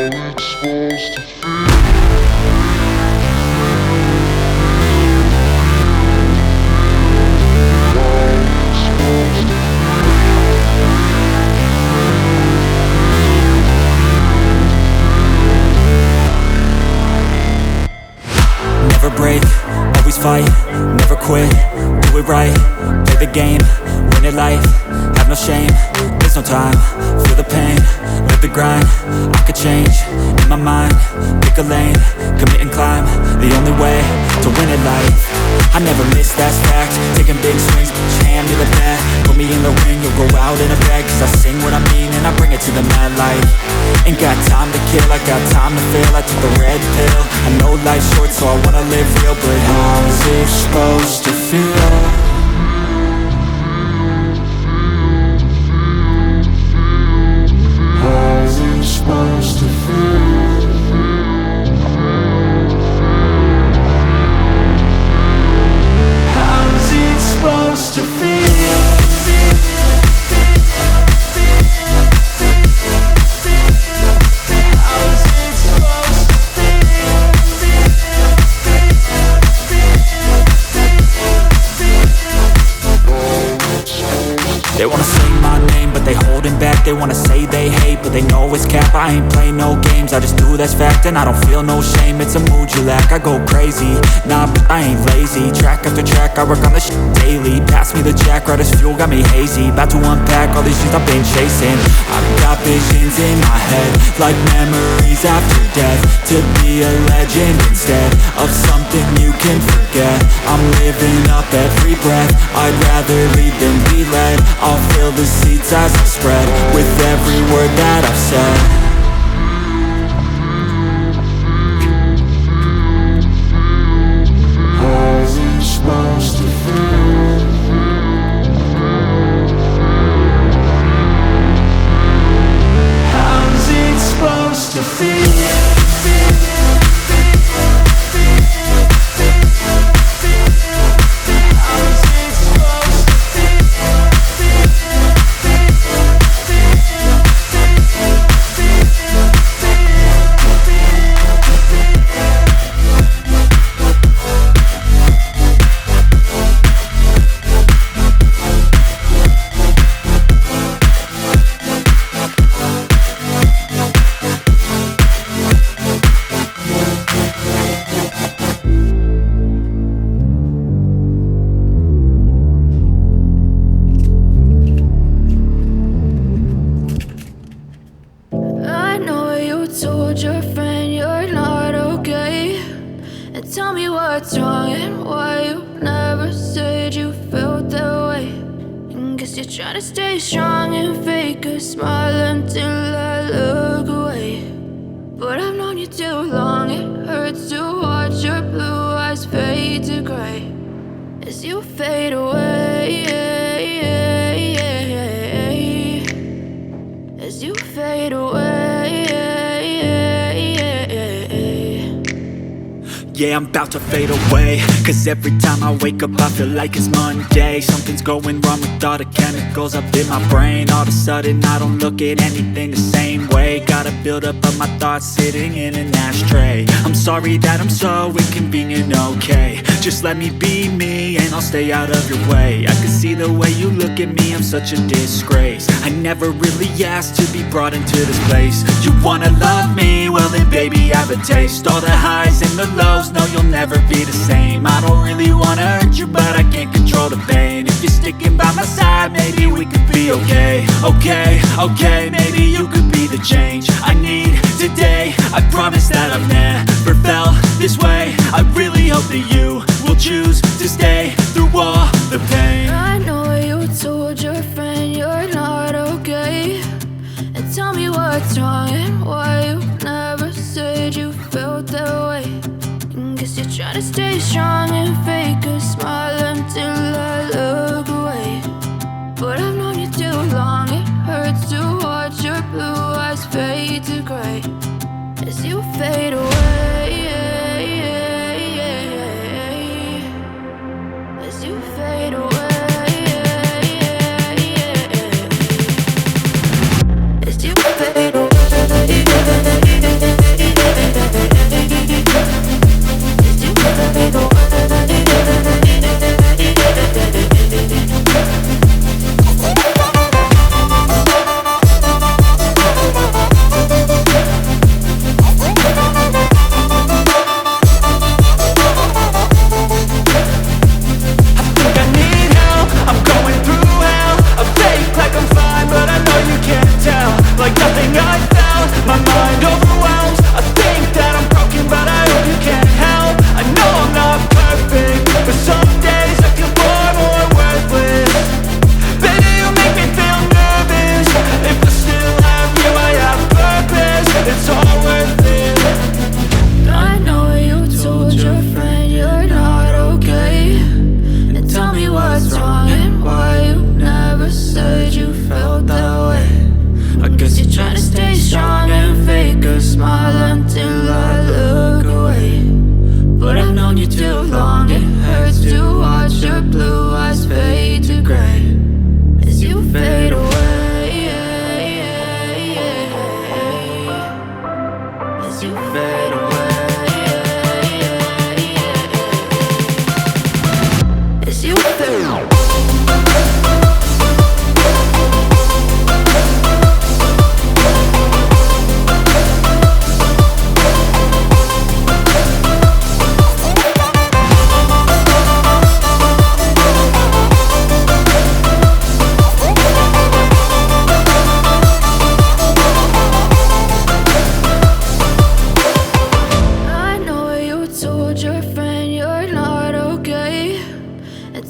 Never break, always fight, never quit, do it right, play the game, win it life, have no shame, there's no time, feel the pain, live the grind, I could change, in my mind, pick a lane, commit and climb, the only way to win it life. I never miss, that's fact, taking big swings, hand me the bat, put me in the ring, you'll go out in a bag, cause I sing what I mean and I bring it to the mad light. Ain't got time to kill, I got time to feel, I took the red pill, I know life's short so I wanna live real, but how's it supposed to feel? How's it supposed to feel? How's it supposed to feel? They wanna say my name, but they holding back. They wanna say they hate, but they know it's cap. I ain't play no games, I just do, that's fact. And I don't feel no shame, it's a mood you lack. I go crazy, nah, but I ain't lazy. Track after track, I work on this shit daily. Pass me the jack, right as fuel, got me hazy. About to unpack all these things I've been chasing. I've got visions in my head, like memories after death. To be a legend instead of something you can forget. I'm living up every breath, I'd rather lead than be led. I'll fill the seats as I spread with every word that I've said. How's it supposed to feel? How's it supposed to feel? Told your friend you're not okay, and tell me what's wrong and why you never said you felt that way. And guess you're trying to stay strong and fake a smile until I look away. But I've known you too long, it hurts to watch your blue eyes fade to gray as you fade away, as you fade away. Yeah, I'm about to fade away, cause every time I wake up I feel like it's Monday. Something's going wrong with all the chemicals up in my brain. All of a sudden I don't look at anything the same way. Gotta build up of my thoughts sitting in an ashtray. I'm sorry that I'm so inconvenient, okay. Just let me be me and I'll stay out of your way. I can see the way you look at me, I'm such a disgrace. I never really asked to be brought into this place. You wanna love me? Well then baby have a taste. All the highs and the lows, no you'll never be the same. I don't really wanna hurt you, but I can't control the pain. If you're sticking by my side, maybe we could be okay. Okay, maybe you could be the change I need today. I promise that I've never felt this way. I really hope that you will choose to stay through all the pain. I know you told your friend you're not okay, and tell me what's wrong and why you never said you felt that way. And guess you're trying to stay strong and fake a smile until I look away. But I've known you too long, it hurts to watch your blue eyes fade to gray as you fade away, as you fade away. As you fade away. a smile until I look away. But I've known you too long, it hurts to watch your blue eyes fade to gray as you fade away, as you fade away, as you fade away.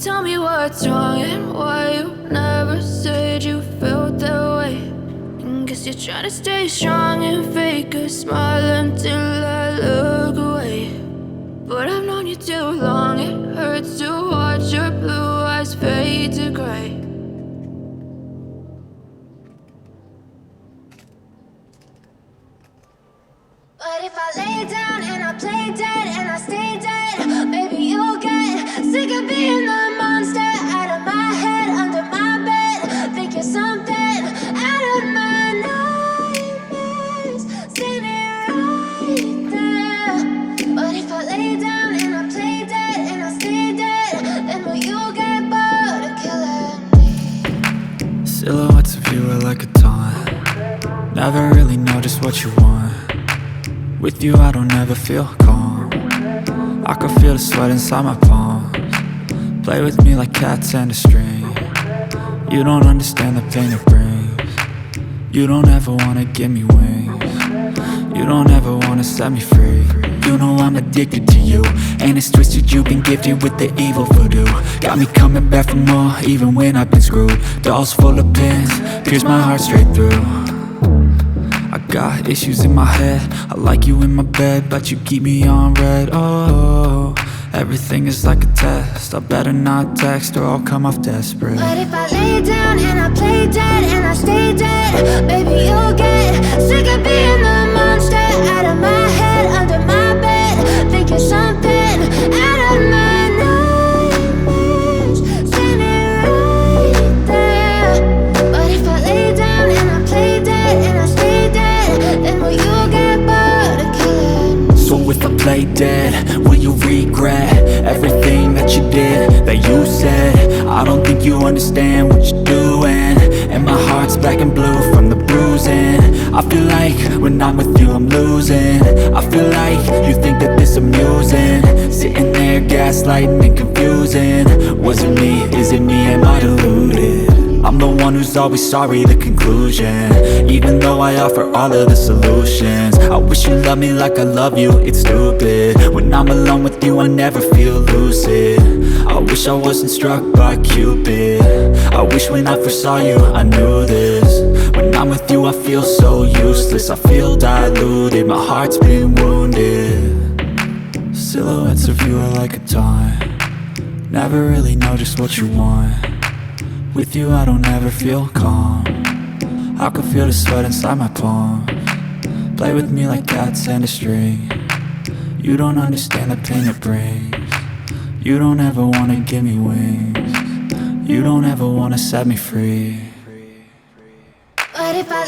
Tell me what's wrong and why you never said you felt that way. And guess you're trying to stay strong and fake a smile until I look away. But I've known you too long, it hurts to watch your blue eyes fade to gray. But if I lay down and I play dead and I stay dead, maybe you'll get sick of being the monster out of my head, under my bed. Think you're something out of my nightmares, standing right there. But if I lay down and I play dead and I stay dead, then will you get bored of killing me? Silhouettes of you are like a taunt. Never really know just what you want. With you I don't ever feel calm. I can feel the sweat inside my palms. Play with me like cats and a string. You don't understand the pain it brings. You don't ever wanna give me wings. You don't ever wanna set me free. You know I'm addicted to you, and it's twisted, you've been gifted with the evil voodoo. Got me coming back for more, even when I've been screwed. Dolls full of pins, pierce my heart straight through. I got issues in my head, I like you in my bed, but you keep me on red. Oh, everything is like a test, I better not text or I'll come off desperate. But if I lay down and I play dead and I stay dead, maybe you'll get sick of being the monster out of my head, under my bed. Think you're something out of my nightmares, standing right there. But if I lay down and I play dead and I stay dead, then will you get bored of killing me? So if I play dead, will you regret everything that you did, that you said? I don't think you understand what you're doing, and my heart's black and blue from the bruising. I feel like when I'm with you I'm losing. I feel like you think that this amusing, sitting there gaslighting and confusing. Was it me? Is it me? Am I deluded? I'm the one who's always sorry, the conclusion, even though I offer all of the solutions. I wish you loved me like I love you, it's stupid. When I'm alone with you I never feel lucid. I wish I wasn't struck by Cupid. I wish when I first saw you I knew this. When I'm with you I feel so useless, I feel diluted, my heart's been wounded. Silhouettes of you are like a taunt. Never really know just what you want. With you I don't ever feel calm. I can feel the sweat inside my palms. Play with me like cats and a string. You don't understand the pain it brings. You don't ever wanna give me wings. You don't ever wanna set me free. But if I